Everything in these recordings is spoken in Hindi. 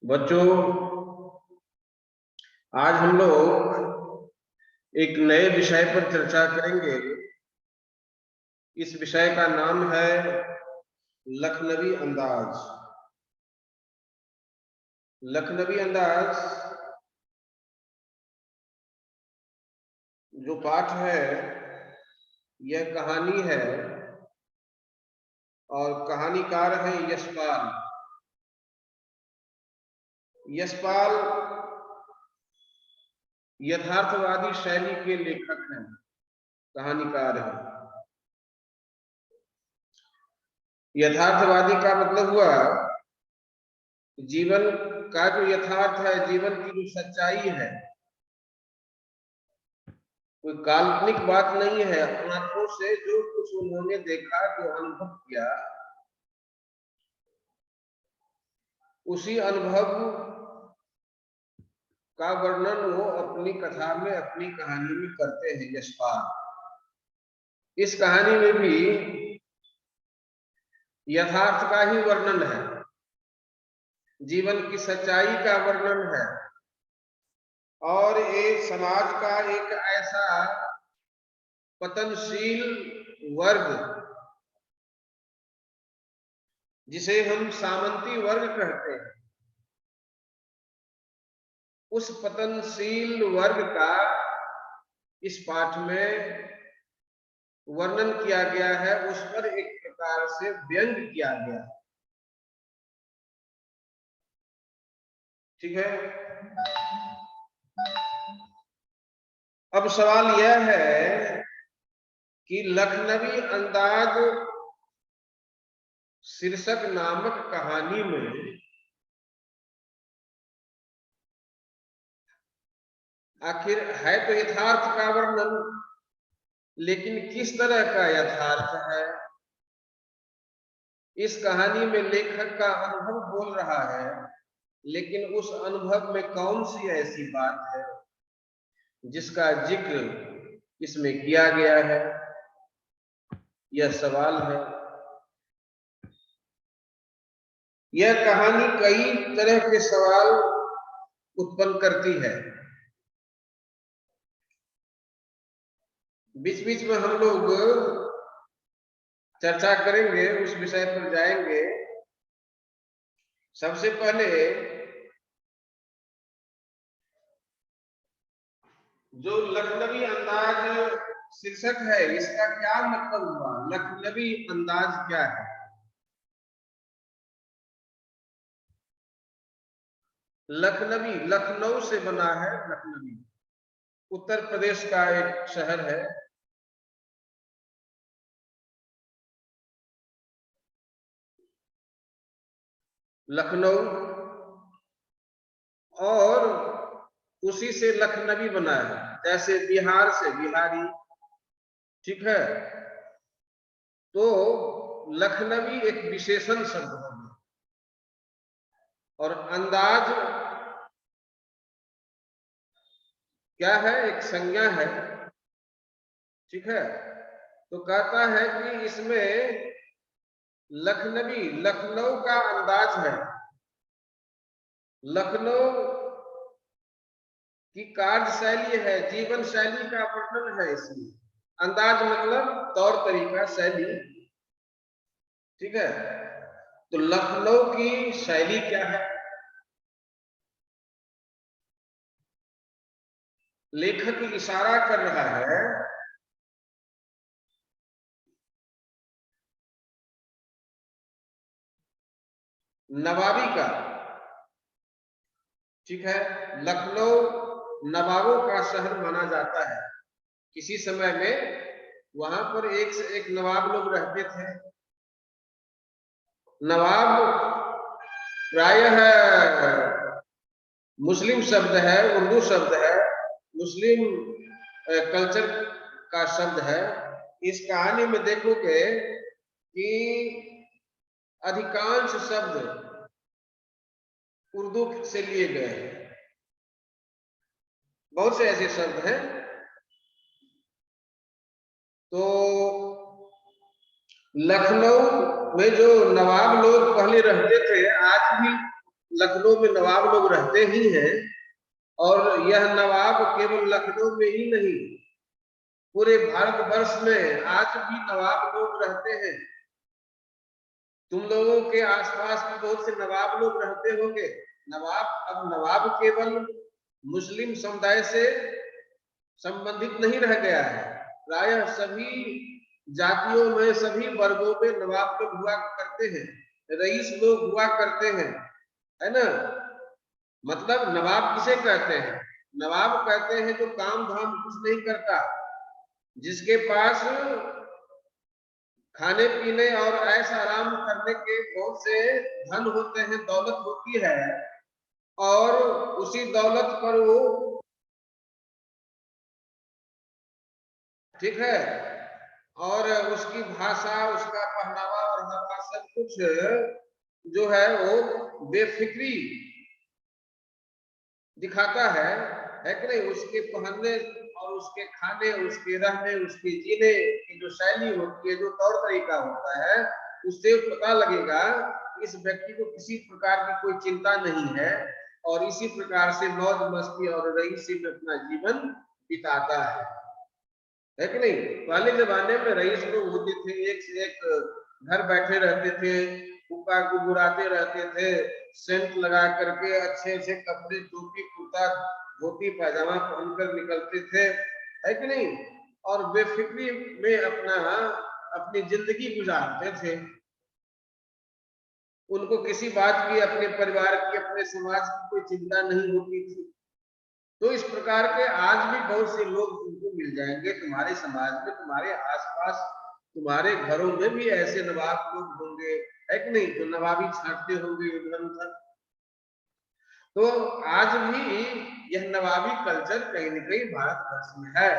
बच्चों, आज हम लोग एक नए विषय पर चर्चा करेंगे। इस विषय का नाम है लखनवी अंदाज। लखनवी अंदाज जो पाठ है यह कहानी है और कहानीकार है यशपाल। यशपाल यथार्थवादी शैली के लेखक हैं, कहानीकार हैं। यथार्थवादी का मतलब हुआ जीवन का जो यथार्थ है, जीवन की जो सच्चाई है, कोई काल्पनिक बात नहीं है। आंखों से जो कुछ उन्होंने देखा, जो अनुभव किया, उसी अनुभव का वर्णन वो अपनी कथा में, अपनी कहानी में करते हैं यशपाल। इस कहानी में भी यथार्थ का ही वर्णन है, जीवन की सच्चाई का वर्णन है और एक समाज का एक ऐसा पतनशील वर्ग जिसे हम सामंती वर्ग कहते हैं, उस पतनशील वर्ग का इस पाठ में वर्णन किया गया है। उस पर एक प्रकार से व्यंग किया गया है। ठीक है। अब सवाल यह है कि लखनवी अंदाज शीर्षक नामक कहानी में आखिर है तो यथार्थ का वर्णन, लेकिन किस तरह का यथार्थ है? इस कहानी में लेखक का अनुभव बोल रहा है, लेकिन उस अनुभव में कौन सी ऐसी बात है जिसका जिक्र इसमें किया गया है? यह सवाल है। यह कहानी कई तरह के सवाल उत्पन्न करती है। बीच बीच में हम लोग चर्चा करेंगे, उस विषय पर जाएंगे। सबसे पहले जो लखनवी अंदाज शीर्षक है, इसका क्या मतलब हुआ? लखनवी अंदाज क्या है? लखनवी लखनऊ से बना है। लखनवी उत्तर प्रदेश का एक शहर है। लखनऊ, और उसी से लखनवी बना है, जैसे बिहार से बिहारी। ठीक है। तो लखनवी एक विशेषण शब्द हो गया और अंदाज क्या है? एक संज्ञा है। ठीक है। तो कहता है कि इसमें लखनवी लखनऊ का अंदाज है, लखनऊ की कार्यशैली है, जीवन शैली का वर्णन है इसमें। अंदाज मतलब तौर तरीका, शैली। ठीक है। तो लखनऊ की शैली क्या है? लेखक इशारा कर रहा है नवाबी का। ठीक है। लखनऊ नवाबों का शहर माना जाता है। किसी समय में वहां पर एक से एक नवाब लोग रहते थे। नवाब प्रायः मुस्लिम शब्द है, उर्दू शब्द है, मुस्लिम कल्चर का शब्द है। इस कहानी में देखोगे कि अधिकांश शब्द उर्दू से लिए गए हैं। बहुत से ऐसे शब्द हैं। तो लखनऊ में जो नवाब लोग पहले रहते थे, आज भी लखनऊ में नवाब लोग रहते ही हैं, और यह नवाब केवल लखनऊ में ही नहीं, पूरे भारतवर्ष में आज भी नवाब लोग रहते हैं। तुम लोगों के आसपास भी बहुत से नवाब लोग रहते होंगे। अब नवाब केवल मुस्लिम समुदाय से संबंधित नहीं रह गया है, प्रायः सभी जातियों में, सभी वर्गों में नवाब लोग हुआ करते हैं, रईस लोग हुआ करते हैं, है ना। मतलब नवाब किसे कहते हैं? नवाब कहते हैं जो काम धाम कुछ नहीं करता, जिसके पास खाने पीने और ऐश आराम करने के बहुत से धन होते हैं, दौलत होती है, और उसी दौलत पर वो, ठीक है, और उसकी भाषा, उसका पहनावा और हवा सब कुछ जो है वो बेफिक्री दिखाता है कि नहीं। उसके पहनने और उसके खाने, उसके रहने, उसके जीने की जो शैली होती है, जो तौर तरीका होता है, उससे पता लगेगा इस व्यक्ति को किसी प्रकार की कोई चिंता नहीं है, और इसी प्रकार से मौज मस्ती और रईसी में अपना जीवन बिताता है कि नहीं। पहले जमाने में रईस लोग होते थे, एक से एक घर बैठे रहते थे, कुका गुराते रहते थे, सेंट लगा करके अच्छे अच्छे कपड़े, टोपी कुर्ता धोती पैजामा पहनकर निकलते थे, है कि नहीं, और बेफिक्री में अपनी जिंदगी गुजारते थे। उनको किसी बात की, अपने परिवार की, अपने समाज की कोई चिंता नहीं होती थी। तो इस प्रकार के आज भी बहुत से लोग तुमको मिल जाएंगे तुम्हारे समाज में, तुम्हारे आसपास, तुम्हारे घरों में भी ऐसे नवाब लोग होंगे, है कि नहीं, जो नवाबी छांटते होंगे इधर उधर। तो आज भी यह नवाबी कल्चर कहीं न कहीं भारतवर्ष में है।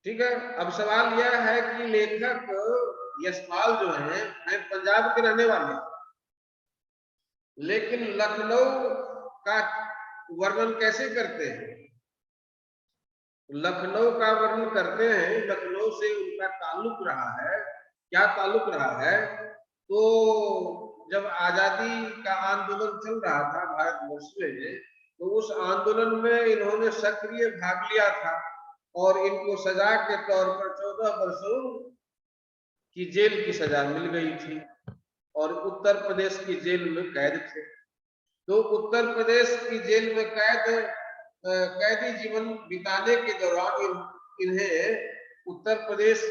ठीक है। अब सवाल यह है कि लेखक यशपाल जो है पंजाब के रहने वाले, लेकिन लखनऊ का वर्णन कैसे करते हैं? लखनऊ का वर्णन करते हैं, लखनऊ से उनका ताल्लुक रहा है। क्या ताल्लुक रहा है? तो जब आजादी का आंदोलन चल रहा था भारतवर्ष में, तो उस आंदोलन में इन्होंने सक्रिय भाग लिया था, और इनको सजा के तौर पर 14 वर्षों की जेल की सजा मिल गई थी, और उत्तर प्रदेश की जेल में कैद थे। तो उत्तर प्रदेश की जेल में कैदी जीवन बिताने के दौरान इन्हें उत्तर प्रदेश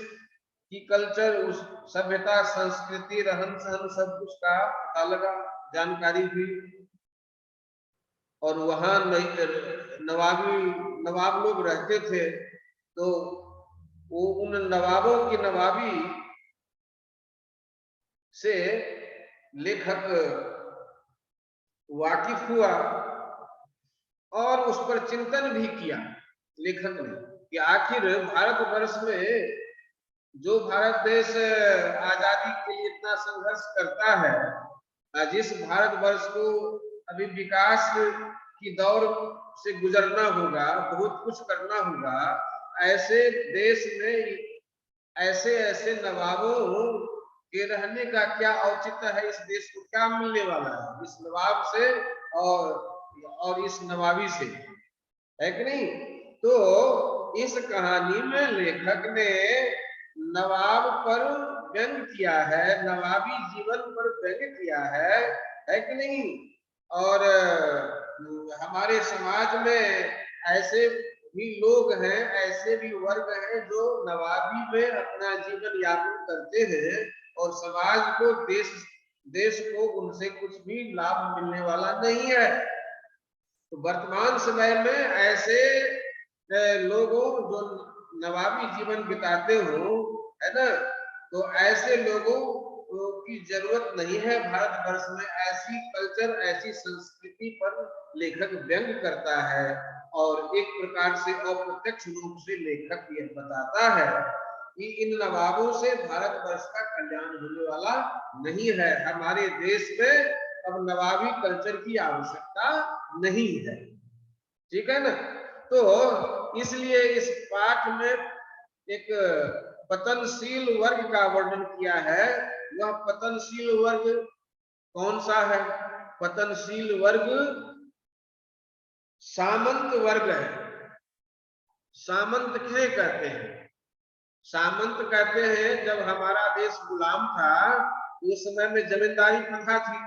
की कल्चर, उस सभ्यता, संस्कृति, रहन सहन सब कुछ का पता लगा, जानकारी हुई, और वहां नवाब लोग रहते थे, तो वो उन नवाबों की नवाबी से लेखक वाकिफ हुआ, और उस पर चिंतन भी किया लेखक ने कि आखिर भारतवर्ष में जो भारत देश आजादी के लिए इतना संघर्ष करता है, जिस भारतवर्ष को अभी विकास की दौर से गुजरना होगा, बहुत कुछ करना होगा, ऐसे देश में ऐसे ऐसे नवाबों के रहने का क्या औचित्य है? इस देश को क्या मिलने वाला है इस नवाब से और इस नवाबी से, है कि नहीं। तो इस कहानी में लेखक ने नवाब पर व्यंग किया है, नवाबी जीवन पर व्यंग किया है कि नहीं। और हमारे समाज में ऐसे भी लोग हैं, ऐसे भी वर्ग हैं जो नवाबी में अपना जीवन यापन करते हैं, और समाज को, देश को उनसे कुछ भी लाभ मिलने वाला नहीं है। तो वर्तमान समय में ऐसे लोगों जो नवाबी जीवन बिताते हो, है ना, तो ऐसे लोगों की जरूरत नहीं है भारतवर्ष में। ऐसी कल्चर, ऐसी संस्कृति पर लेखक व्यंग करता है, और एक प्रकार से अप्रत्यक्ष रूप से लेखक यह बताता है कि इन नवाबों से भारतवर्ष का कल्याण होने वाला नहीं है। हमारे देश में अब नवाबी कल्चर की आवश्यकता नहीं है। ठीक है ना। तो इसलिए इस पाठ में एक पतनशील वर्ग का वर्णन किया है। वह पतनशील वर्ग कौन सा है? पतनशील वर्ग सामंत वर्ग है। सामंत किसे कहते हैं? सामंत कहते हैं जब हमारा देश गुलाम था उस समय में जमींदारी प्रथा थी,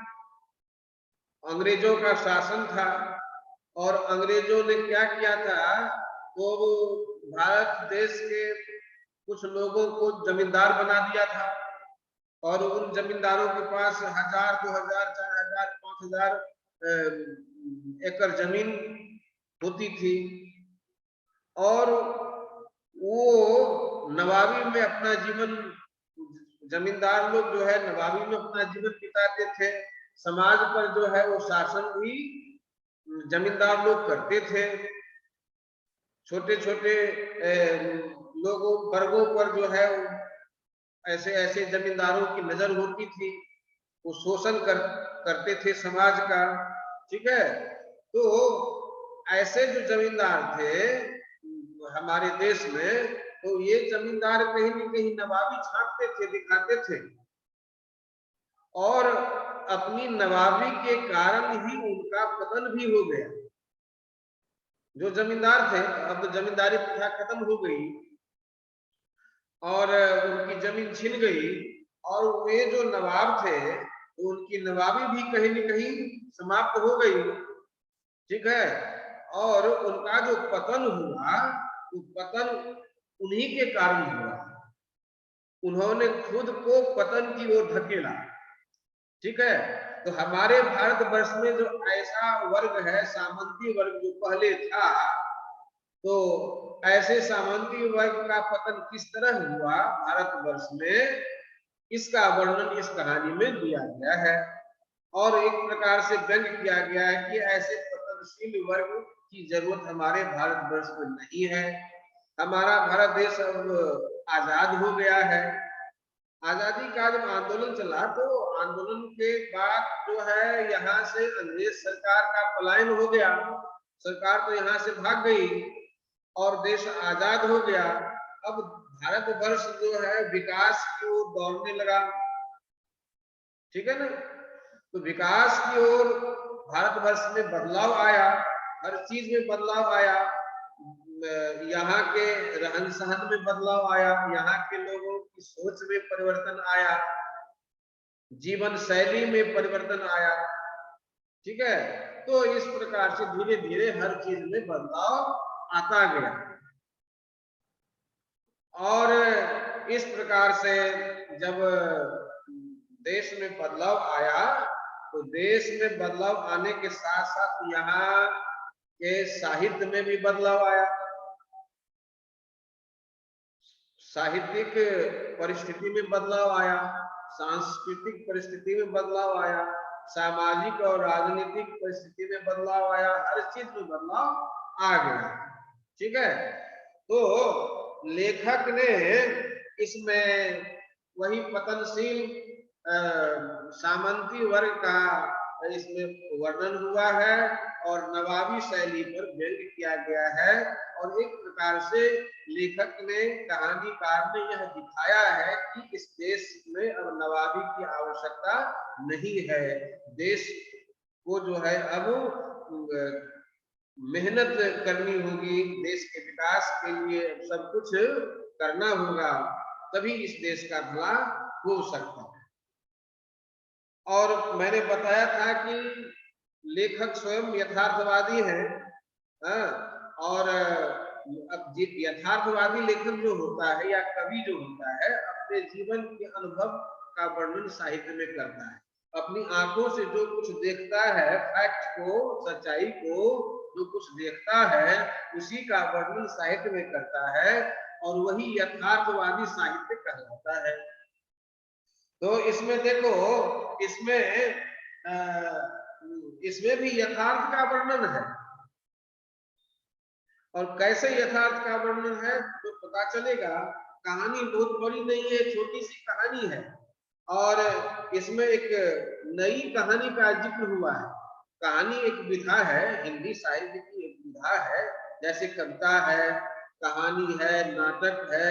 अंग्रेजों का शासन था, और अंग्रेजों ने क्या किया था, वो भारत देश के कुछ लोगों को जमींदार बना दिया था, और उन जमींदारों के पास 1000, 2000, 4000, 5000 एकड़ जमीन होती थी, और वो नवाबी में अपना जीवन, जमींदार लोग जो है नवाबी में अपना जीवन बिताते थे। समाज पर जो है वो शासन भी जमींदार लोग करते थे। छोटे छोटे लोगों वर्गों पर जो है ऐसे ऐसे जमींदारों की नजर होती थी, वो शोषण करते थे समाज का। ठीक है, तो ऐसे जो जमींदार थे हमारे देश में, तो ये जमींदार कहीं न कहीं नवाबी छांटते थे, दिखाते थे, और अपनी नवाबी के कारण ही उनका पतन भी हो गया। जो जमींदार थे, अब तो जमींदारी प्रथा खत्म हो गई और उनकी जमीन छिन गई, और वे जो नवाब थे तो उनकी नवाबी भी कहीं न कहीं समाप्त हो गई। ठीक है, और उनका जो पतन हुआ वो पतन उन्हीं के कारण हुआ, उन्होंने खुद को पतन की ओर धकेला। ठीक है, तो हमारे भारतवर्ष में जो ऐसा वर्ग है सामंती वर्ग जो पहले था, तो ऐसे सामंती वर्ग का पतन किस तरह हुआ भारतवर्ष में, इसका वर्णन इस कहानी में दिया गया है, और एक प्रकार से व्यंग किया गया है कि ऐसे पतनशील वर्ग की जरूरत हमारे भारतवर्ष में नहीं है। हमारा भारत देश अब आजाद हो गया है। आजादी का जब आंदोलन चला तो आंदोलन के बाद जो है यहाँ से अंग्रेज सरकार का पलायन हो गया, सरकार तो यहाँ से भाग गई और देश आजाद हो गया। अब भारतवर्ष जो है विकास की ओर दौड़ने लगा। ठीक है ना, तो विकास की ओर भारतवर्ष में बदलाव आया, हर चीज में बदलाव आया, यहाँ के रहन सहन में बदलाव आया, यहाँ के लोगों की सोच में परिवर्तन आया, जीवन शैली में परिवर्तन आया। ठीक है, तो इस प्रकार से धीरे धीरे हर चीज में बदलाव आता गया, और इस प्रकार से जब देश में बदलाव आया तो देश में बदलाव आने के साथ साथ यहाँ के साहित्य में भी बदलाव आया, साहित्यिक परिस्थिति में बदलाव आया, सांस्कृतिक परिस्थिति में बदलाव आया, सामाजिक और राजनीतिक परिस्थिति में बदलाव आया, हर चीज में बदलाव आ गया। ठीक है, तो लेखक ने इसमें वही पतनशील सामंती वर्ग का इसमें वर्णन हुआ है और नवाबी शैली पर व्यंग किया गया है, और एक प्रकार से लेखक ने, कहानीकार ने यह दिखाया है कि इस देश में अब नवाबी की आवश्यकता नहीं है, देश को जो है अब मेहनत करनी होगी, देश के विकास के लिए सब कुछ करना होगा, तभी इस देश का भला हो सकता है। और मैंने बताया था कि लेखक स्वयं यथार्थवादी हैं, और अब यथार्थवादी लेखक जो होता है या कवि जो होता है अपने जीवन के अनुभव का वर्णन साहित्य में करता है, अपनी आंखों से जो कुछ देखता है, फैक्ट को, सच्चाई को जो कुछ देखता है उसी का वर्णन साहित्य में करता है, और वही यथार्थवादी साहित्य कहलाता है। तो इसमें देखो, इसमें भी यथार्थ का वर्णन है, और कैसे यथार्थ का वर्णन है तो पता चलेगा। कहानी बहुत बड़ी नहीं है, छोटी सी कहानी है, और इसमें एक नई कहानी का जिक्र हुआ है। कहानी एक विधा है, हिंदी साहित्य की एक विधा है, जैसे कविता है, कहानी है, नाटक है,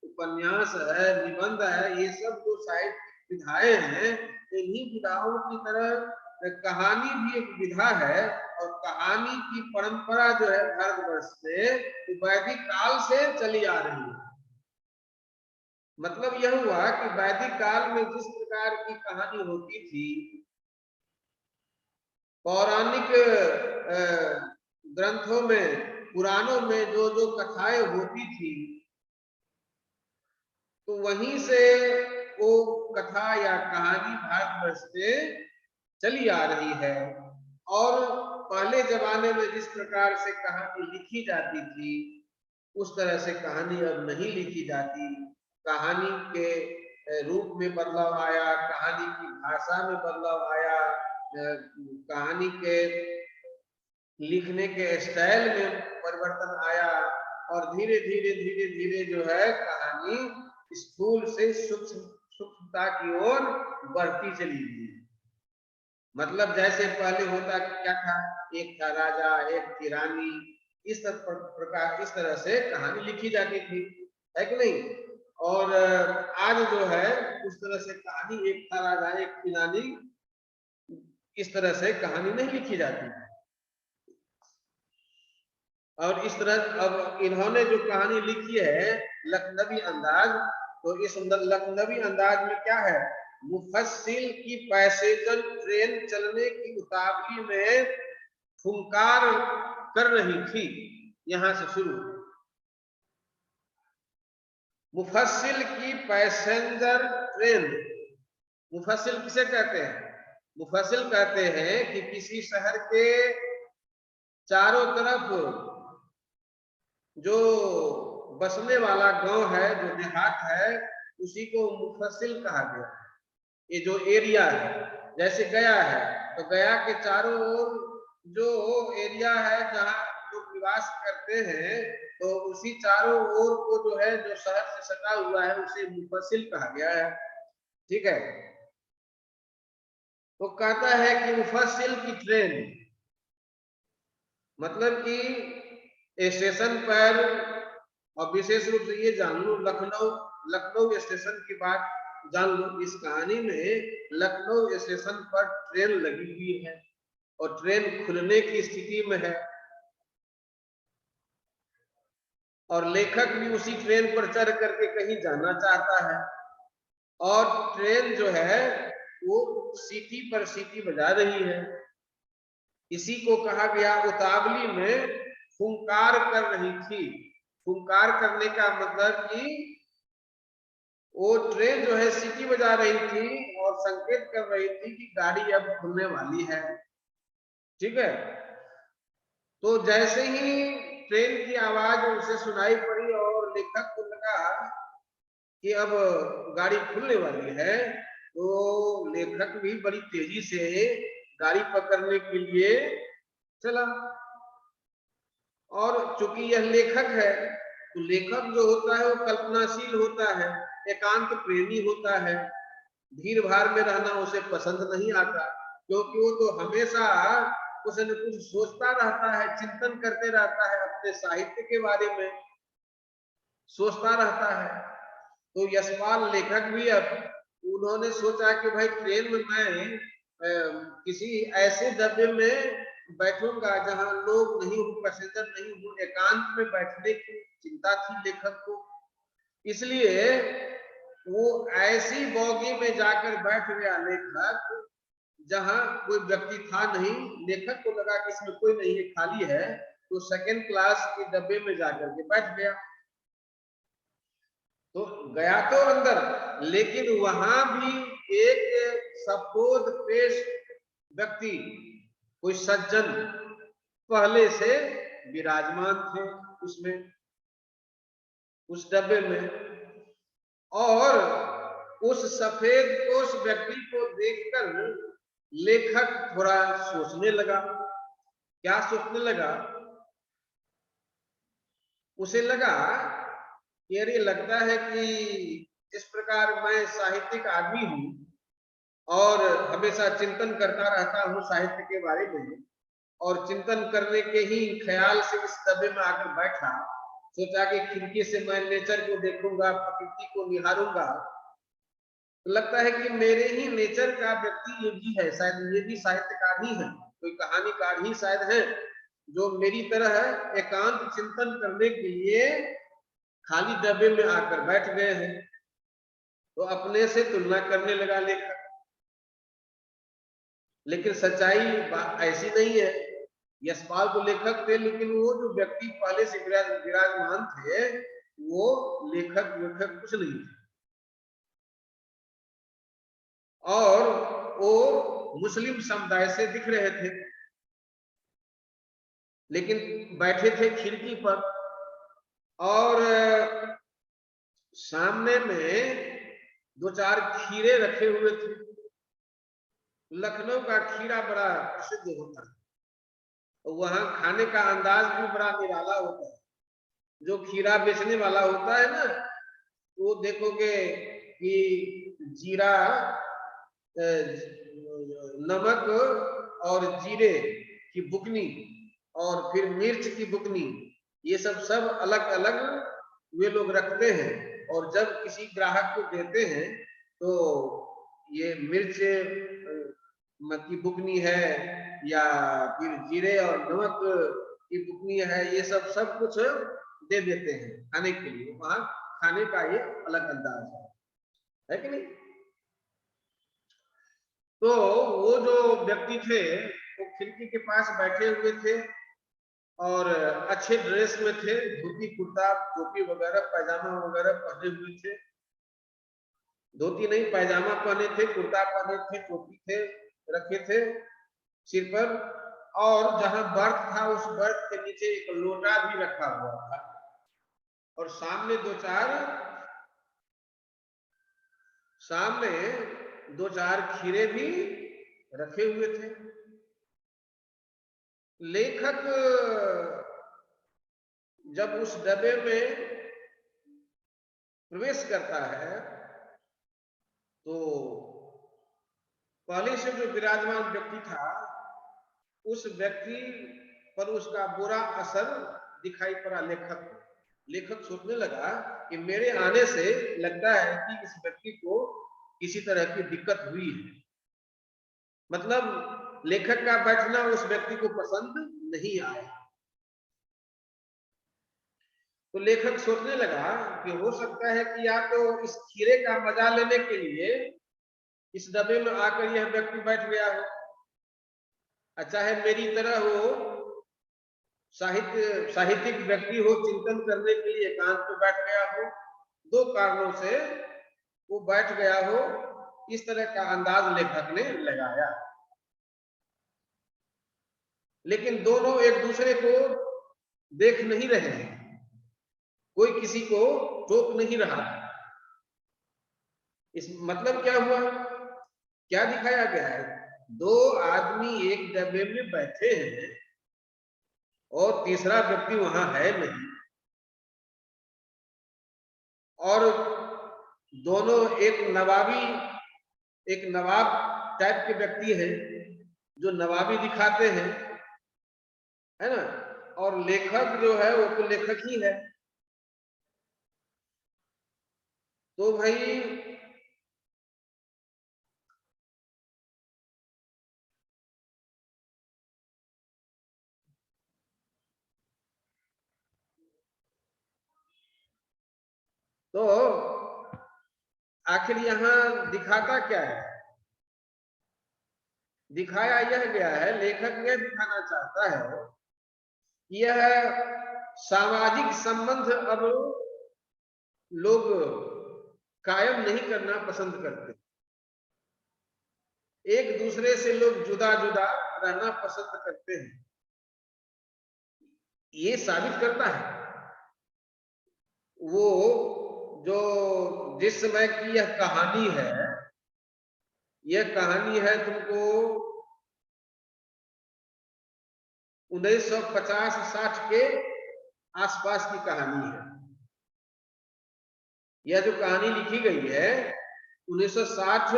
उपन्यास है, निबंध है, ये सब जो साहित्य विधाएं हैं, इन्हीं विधाओं की तरह कहानी भी एक विधा है। और कहानी की परंपरा जो है भारतवर्ष से वैदिक काल से चली आ रही है। मतलब यह हुआ कि वैदिक काल में जिस प्रकार की कहानी होती थी, पौराणिक ग्रंथों में, पुराणों में जो जो कथाएं होती थी, तो वहीं से वो कथा या कहानी भारतवर्ष से चली आ रही है। और पहले जमाने में जिस प्रकार से कहानी लिखी जाती थी, उस तरह से कहानी अब नहीं लिखी जाती। कहानी के रूप में बदलाव आया, कहानी की भाषा में बदलाव आया, कहानी के लिखने के स्टाइल में परिवर्तन आया, और धीरे धीरे धीरे धीरे जो है कहानी स्थूल से सूक्ष्मता की ओर बढ़ती चली गई। मतलब जैसे पहले होता क्या था, एक था राजा, एक थी रानी, इस प्रकार इस तरह से कहानी लिखी जाती थी, है कि नहीं। और आज जो है उस तरह से कहानी, एक था राजा एक थी रानी, इस तरह से कहानी नहीं लिखी जाती। और इस तरह अब इन्होंने जो कहानी लिखी है लखनवी अंदाज, तो इस लखनवी अंदाज में क्या है, मुफस्सिल की पैसेंजर ट्रेन चलने की उतावली में फुंकार कर रही थी, यहां से शुरू। मुफस्सिल की पैसेंजर ट्रेन, मुफस्सिल किसे कहते हैं, मुफस्सिल कहते हैं कि किसी शहर के चारों तरफ जो बसने वाला गांव है, जो देहात है, उसी को मुफस्सिल कहा गया है। ये जो एरिया है, जैसे गया है, तो गया के चारों ओर जो एरिया है जहाँ लोग निवास करते हैं, तो उसी चारों ओर को जो है, जो शहर से सटा हुआ है, उसे मुफस्सिल कहा गया है। ठीक है। तो कहता है कि मुफस्सिल की ट्रेन, मतलब कि स्टेशन पर, और विशेष रूप से ये जान लो, लखनऊ स्टेशन की बात जान लो। इस कहानी में लखनऊ स्टेशन पर ट्रेन लगी हुई है और ट्रेन खुलने की स्थिति में है, और लेखक भी उसी ट्रेन पर चढ़ करके कहीं जाना चाहता है, और ट्रेन जो है वो सीटी पर सीटी बजा रही है। इसी को कहा गया उतावली में फुंकार कर रही थी। फुंकार करने का मतलब कि वो ट्रेन जो है सीटी बजा रही थी और संकेत कर रही थी कि गाड़ी अब खुलने वाली है। ठीक है। तो जैसे ही ट्रेन की आवाज उसे सुनाई पड़ी और लेखक को लगा कि अब गाड़ी खुलने वाली है, तो लेखक भी बड़ी तेजी से गाड़ी पकड़ने के लिए चला। और चूंकि यह लेखक है, तो लेखक जो होता है वो कल्पनाशील होता है, एकांत प्रेमी होता है। भीड़ भाड़ में रहना उसे पसंद नहीं आता, क्योंकि वो तो हमेशा कुछ न कुछ सोचता रहता है, चिंतन करते रहता है, अपने साहित्य के बारे में सोचता रहता है। तो यशपाल लेखक भी अब उन्होंने सोचा कि भाई ट्रेन में मैं किसी ऐसे डब्बे में बैठूंगा जहां लोग नहीं हो, पैसेंजर नहीं हो, एकांत में बैठने की चिंता थी लेखक को। इसलिए वो ऐसी बोगी में जाकर बैठ गया लेखक जहां कोई व्यक्ति था नहीं। लेखक को लगा कि इसमें कोई नहीं है, खाली है, तो सेकंड क्लास के डब्बे में जाकर के बैठ गया। तो गया तो अंदर, लेकिन वहां भी एक सफोद पेश व्यक्ति, कोई सज्जन पहले से विराजमान थे उसमें, उस डब्बे में। और उस सफेद पोश व्यक्ति को देखकर लेखक थोड़ा सोचने लगा। क्या सोचने लगा? उसे लगा कि अरे, लगता है कि जिस प्रकार मैं साहित्यिक आदमी हूं और हमेशा चिंतन करता रहता हूं साहित्य के बारे में, और चिंतन करने के ही ख्याल से इस डब्बे में आकर बैठा, सोचा कि खिड़की से मैं नेचर को देखूंगा, प्रकृति को निहारूंगा, तो लगता है कि मेरे ही नेचर का व्यक्ति ये भी है, शायद ये भी साहित्यकार ही है, कोई कहानीकार ही शायद है, जो मेरी तरह एकांत चिंतन करने के लिए खाली डब्बे में आकर बैठ गए हैं। तो अपने से तुलना करने लगा लेखक। लेकिन सच्चाई ऐसी नहीं है। यशपाल तो लेखक थे, लेकिन वो जो व्यक्ति पहले से विराजमान थे वो लेखक कुछ नहीं थे। और वो मुस्लिम समुदाय से दिख रहे थे, लेकिन बैठे थे खिड़की पर और सामने में दो चार खीरे रखे हुए थे। लखनऊ का खीरा बड़ा प्रसिद्ध होता है, वहां खाने का अंदाज भी बड़ा निराला होता है। जो खीरा बेचने वाला होता है ना, वो देखोगे कि जीरा, नमक और जीरे की बुकनी और फिर मिर्च की बुकनी, ये सब अलग अलग वे लोग रखते हैं। और जब किसी ग्राहक को देते हैं तो ये मिर्च की बुकनी है या फिर जीरे और नमक की बुकनी है, ये सब कुछ दे देते हैं खाने के लिए। वहां खाने का ये अलग अंदाज है कि नहीं। तो वो जो व्यक्ति थे वो खिड़की के पास बैठे हुए थे और अच्छे ड्रेस में थे, धोती कुर्ता टोपी वगैरह पैजामा वगैरह पहने हुए थे। धोती नहीं, पैजामा पहने थे, कुर्ता पहने थे, टोपी थे रखे थे सिर पर। और जहां बर्थ था उस बर्थ के नीचे एक लोटा भी रखा हुआ था और सामने दो चार खीरे भी रखे हुए थे। लेखक जब उस डब्बे में प्रवेश करता है तो पहले से जो विराजमान व्यक्ति था उस व्यक्ति पर उसका बुरा असर दिखाई पड़ा लेखक सोचने लगा कि मेरे आने से लगता है कि इस व्यक्ति को किसी तरह की दिक्कत हुई है। मतलब लेखक का बैठना उस व्यक्ति को पसंद नहीं आया। तो लेखक सोचने लगा कि हो सकता है कि या तो इस खीरे का मजा लेने के लिए इस डब्बे में आकर यह व्यक्ति बैठ गया हो, चाहे मेरी तरह हो साहित्यिक व्यक्ति हो, चिंतन करने के लिए एकांत में बैठ गया हो। दो कारणों से वो बैठ गया हो, इस तरह का अंदाज लेखक ने लगाया। लेकिन दोनों एक दूसरे को देख नहीं रहे हैं, कोई किसी को टोक नहीं रहा। इस मतलब क्या हुआ, क्या दिखाया गया है? दो आदमी एक डब्बे में बैठे हैं और तीसरा व्यक्ति वहां है नहीं, और दोनों एक नवाब टाइप के व्यक्ति हैं जो नवाबी दिखाते हैं, है ना। और लेखक जो है वो तो लेखक ही है। तो भाई तो आखिर यहां दिखाता क्या है? दिखाया यह गया है, लेखक यह दिखाना चाहता है यह सामाजिक संबंध अब लोग कायम नहीं करना पसंद करते। एक दूसरे से लोग जुदा जुदा रहना पसंद करते हैं। ये साबित करता है वो जो जिस समय की यह कहानी है, यह कहानी है तुमको 1950-60 के आसपास की कहानी है। यह जो कहानी लिखी गई है 1960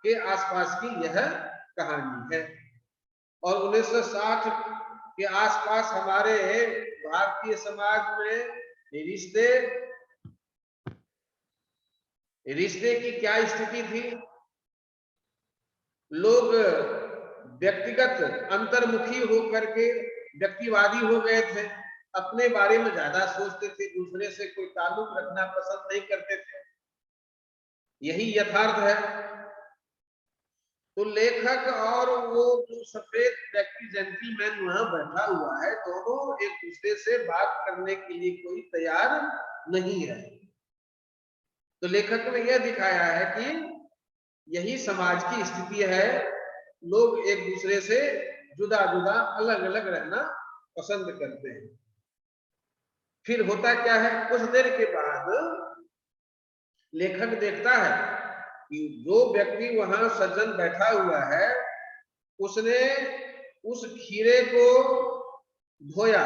के आसपास की यह कहानी है। और 1960 के आसपास हमारे भारतीय समाज में रिश्ते रिश्ते की क्या स्थिति थी, लोग व्यक्तिगत अंतर्मुखी होकर के व्यक्तिवादी हो गए थे, अपने बारे में ज्यादा सोचते थे, दूसरे से कोई ताल्लुक रखना पसंद नहीं करते थे। यही यथार्थ है। तो लेखक और वो जो सफेद व्यक्ति जेंटलमैन वहां बैठा हुआ है, दोनों एक दूसरे से बात करने के लिए कोई तैयार नहीं है। तो लेखक ने यह दिखाया है कि यही समाज की स्थिति है, लोग एक दूसरे से जुदा जुदा अलग अलग रहना पसंद करते हैं। फिर होता क्या है, कुछ देर के बाद लेखक देखता है कि जो व्यक्ति वहां सज्जन बैठा हुआ है, उसने उस खीरे को धोया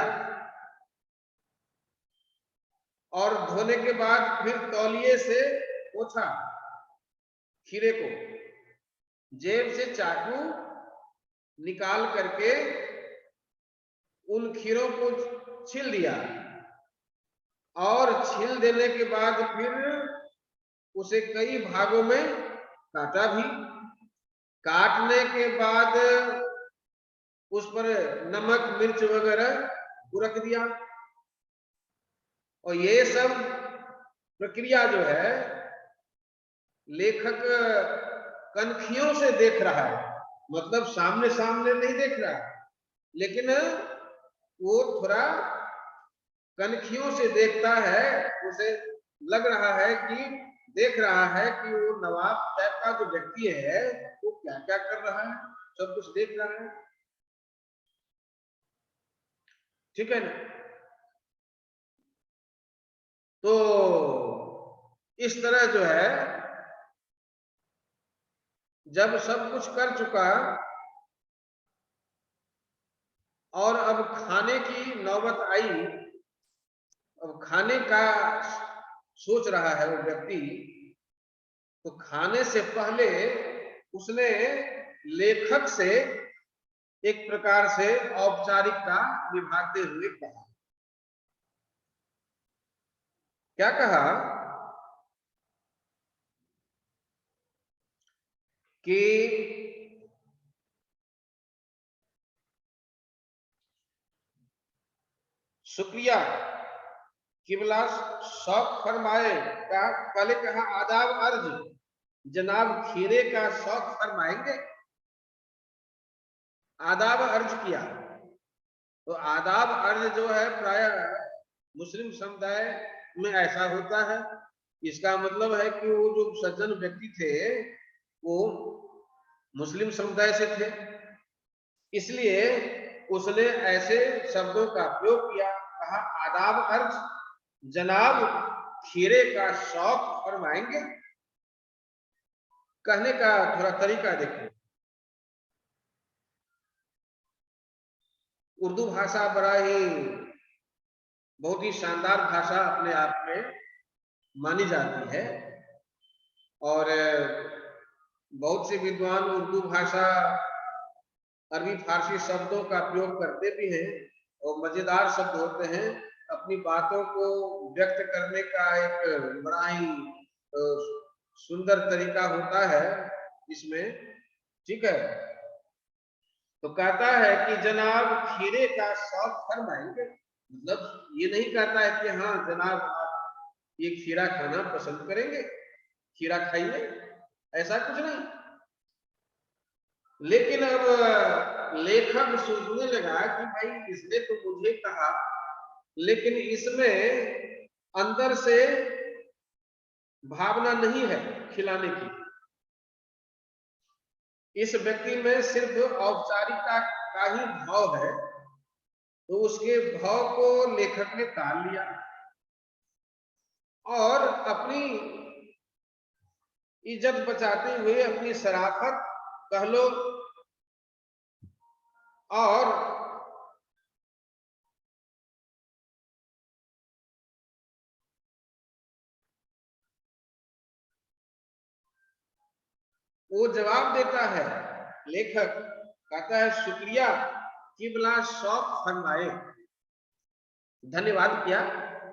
और धोने के बाद फिर तौलिए से पोंछा, खीरे को जेब से चाकू निकाल करके उन खीरों को छील दिया और छील देने के बाद फिर उसे कई भागों में काटा भी। काटने के बाद उस पर नमक मिर्च वगैरह बुरक दिया। और ये सब प्रक्रिया जो है लेखक कनखियों से देख रहा है, मतलब सामने सामने नहीं देख रहा, लेकिन वो थोड़ा कनखियों से देखता है। उसे लग रहा है कि देख रहा है कि वो नवाब टाइप का जो व्यक्ति है वो क्या क्या कर रहा है, सब कुछ देख रहा है। ठीक है ना। तो इस तरह जो है जब सब कुछ कर चुका और अब खाने की नौबत आई, अब खाने का सोच रहा है वो व्यक्ति, तो खाने से पहले उसने लेखक से एक प्रकार से औपचारिकता निभाते हुए कहा। क्या कहा कि शुक्रिया किबला शौक फरमाए का, पहले कहा आदाब अर्ज, जनाब खीरे का शौक फरमाएंगे, आदाब अर्ज किया। तो आदाब अर्ज जो है प्राय मुस्लिम समुदाय में ऐसा होता है। इसका मतलब है कि वो जो सज्जन व्यक्ति थे वो मुस्लिम समुदाय से थे, इसलिए उसने ऐसे शब्दों का प्रयोग किया। कहा आदाब अर्ज, जनाब खीरे का शौक फरमाएंगे। कहने का थोड़ा तरीका देखो। उर्दू भाषा बड़ा ही बहुत ही शानदार भाषा अपने आप में मानी जाती है और बहुत से विद्वान उर्दू भाषा अरबी फारसी शब्दों का प्रयोग करते भी हैं और मजेदार शब्द होते हैं। अपनी बातों को व्यक्त करने का एक बड़ा ही सुंदर तरीका होता है इसमें। ठीक है। तो कहता है कि जनाब खीरे का शौक फरमाएंगे, मतलब ये नहीं कहता है कि हाँ जनाब आप ये खीरा खाना पसंद करेंगे, खीरा खाइए, ऐसा कुछ नहीं। लेकिन अब लेखक सोचने लगा कि भाई इसने तो मुझे कहा, लेकिन इसमें अंदर से भावना नहीं है खिलाने की। इस व्यक्ति में सिर्फ औपचारिकता का ही भाव है, तो उसके भाव को लेखक ने ताल लिया और अपनी इज्जत बचाते हुए, अपनी शराफत कह लो और वो जवाब देता है। लेखक कहता है शुक्रिया किबला शौक फरमाए, धन्यवाद किया,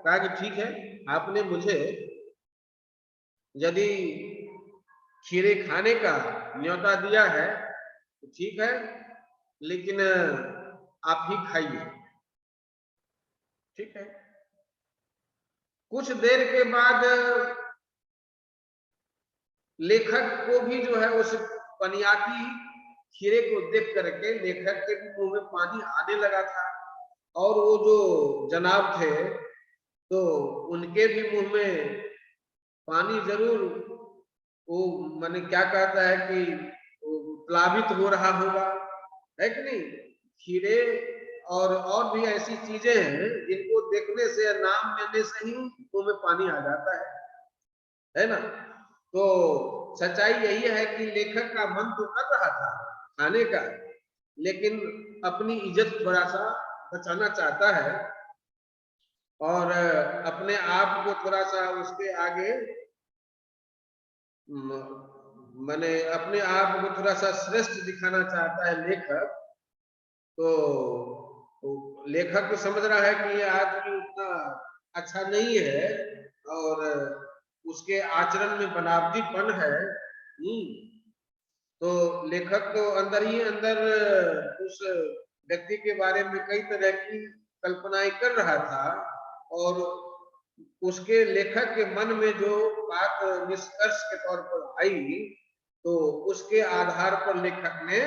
कहा कि ठीक है आपने मुझे यदि खीरे खाने का न्योता दिया है तो ठीक है, लेकिन आप ही खाइए, ठीक है। कुछ देर के बाद लेखक को भी जो है उस पनियाती खीरे को देख करके लेखक के भी मुंह में पानी आने लगा था, और वो जो जनाब थे तो उनके भी मुंह में पानी जरूर, वो मैंने क्या कहता है कि प्लावित हो रहा होगा, है कि नहीं। खीरे और भी ऐसी चीजें हैं जिनको देखने से, नाम लेने से ही मुंह में पानी आ जाता है ना। तो सच्चाई यही है कि लेखक का मन तो कर रहा था खाने का, लेकिन अपनी इज्जत थोड़ा सा बचाना चाहता है, और अपने आप को थोड़ा सा उसके आगे, मैंने अपने आप को थोड़ा सा श्रेष्ठ दिखाना चाहता है लेखक। तो लेखक तो समझ रहा है कि ये आदमी उतना अच्छा नहीं है, और उसके आचरण में बनावटीपन है। तो लेखक तो अंदर ही अंदर उस व्यक्ति के बारे में कई तरह की कल्पनाएं कर रहा था, और उसके लेखक के मन में जो बात निष्कर्ष के तौर पर आई, तो उसके आधार पर लेखक ने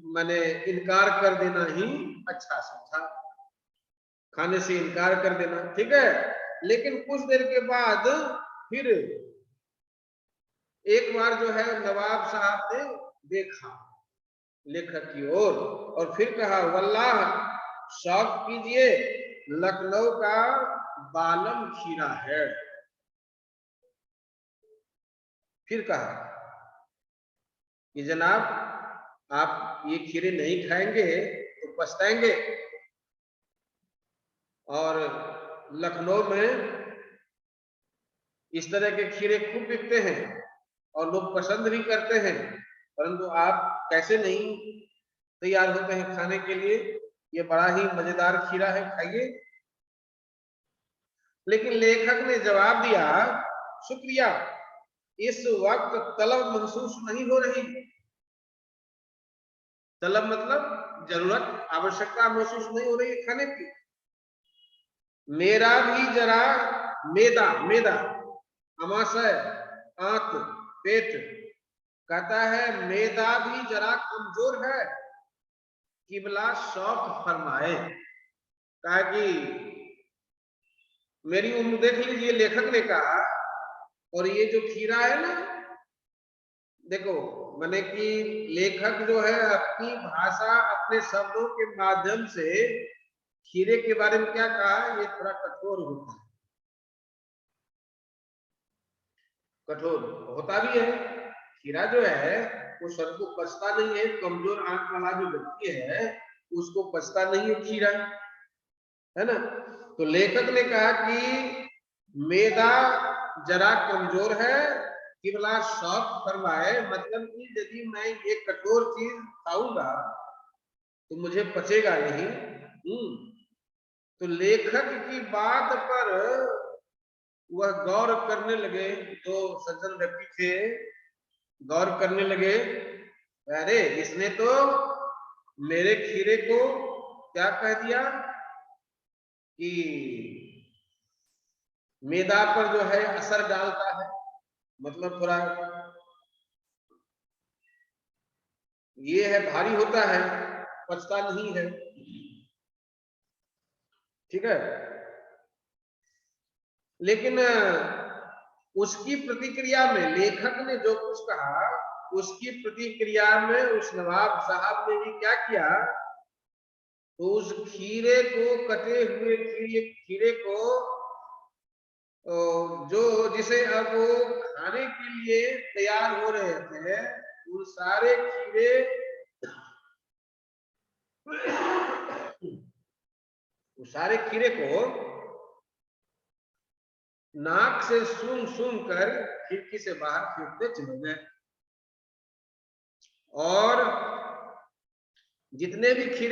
मैंने इनकार कर देना ही अच्छा समझा, खाने से इनकार कर देना, ठीक है। लेकिन कुछ देर के बाद फिर एक बार जो है नवाब साहब ने देखा लेखक की ओर, और फिर कहा, वल्लाह शौक कीजिए, लखनऊ का बालम खीरा है। फिर कहा कि जनाब, आप ये खीरे नहीं खाएंगे तो पछताएंगे, और लखनऊ में इस तरह के खीरे खूब बिकते हैं और लोग पसंद भी करते हैं, परंतु आप कैसे नहीं तैयार होते हैं खाने के लिए, ये बड़ा ही मजेदार खीरा है, खाइए। लेकिन लेखक ने जवाब दिया, शुक्रिया, इस वक्त तलब महसूस नहीं हो रही। तलब मतलब जरूरत, आवश्यकता महसूस नहीं हो रही है खाने की। मेरा भी जरा मेदा मेदा अमाशय आंत पेट कहता है, मेदा भी जरा कमजोर है, किबला शौक फरमाए। कहा कि मेरी उम्र देख लीजिए, लेखक ने कहा, और ये जो खीरा है ना, देखो मैंने कि लेखक जो है अपनी भाषा, अपने शब्दों के माध्यम से खीरे के बारे में क्या कहा, ये थोड़ा कठोर होता है, कठोर होता भी है। खीरा जो है वो सबको पचता नहीं है, कमजोर आंख वाला जो व्यक्ति है उसको पचता नहीं है खीरा, है ना। तो लेखक ने कहा कि मेदा जरा कमजोर है, किबला शौक फरमाए, मतलब कि यदि मैं ये कठोर चीज खाऊंगा तो मुझे पचेगा नहीं। तो लेखक की बात पर वह गौर करने लगे, जो सज्जन व्यक्ति थे गौर करने लगे, अरे इसने तो मेरे खीरे को क्या कह दिया कि मैदा पर जो है असर डालता है, मतलब थोड़ा ये है भारी होता है, पचता नहीं है, ठीक है। लेकिन उसकी प्रतिक्रिया में लेखक ने जो कुछ कहा, उसकी प्रतिक्रिया में उस नवाब साहब ने भी क्या किया, तो उस खीरे को, कटे हुए खीरे को, जो जिसे अब वो खाने के लिए तैयार हो रहे थे, उन सारे खीरे उस सारे खीरे को नाक से सूंघ सूंघ कर खिड़की से बाहर फेंकते चले गए, और जितने भी खीरे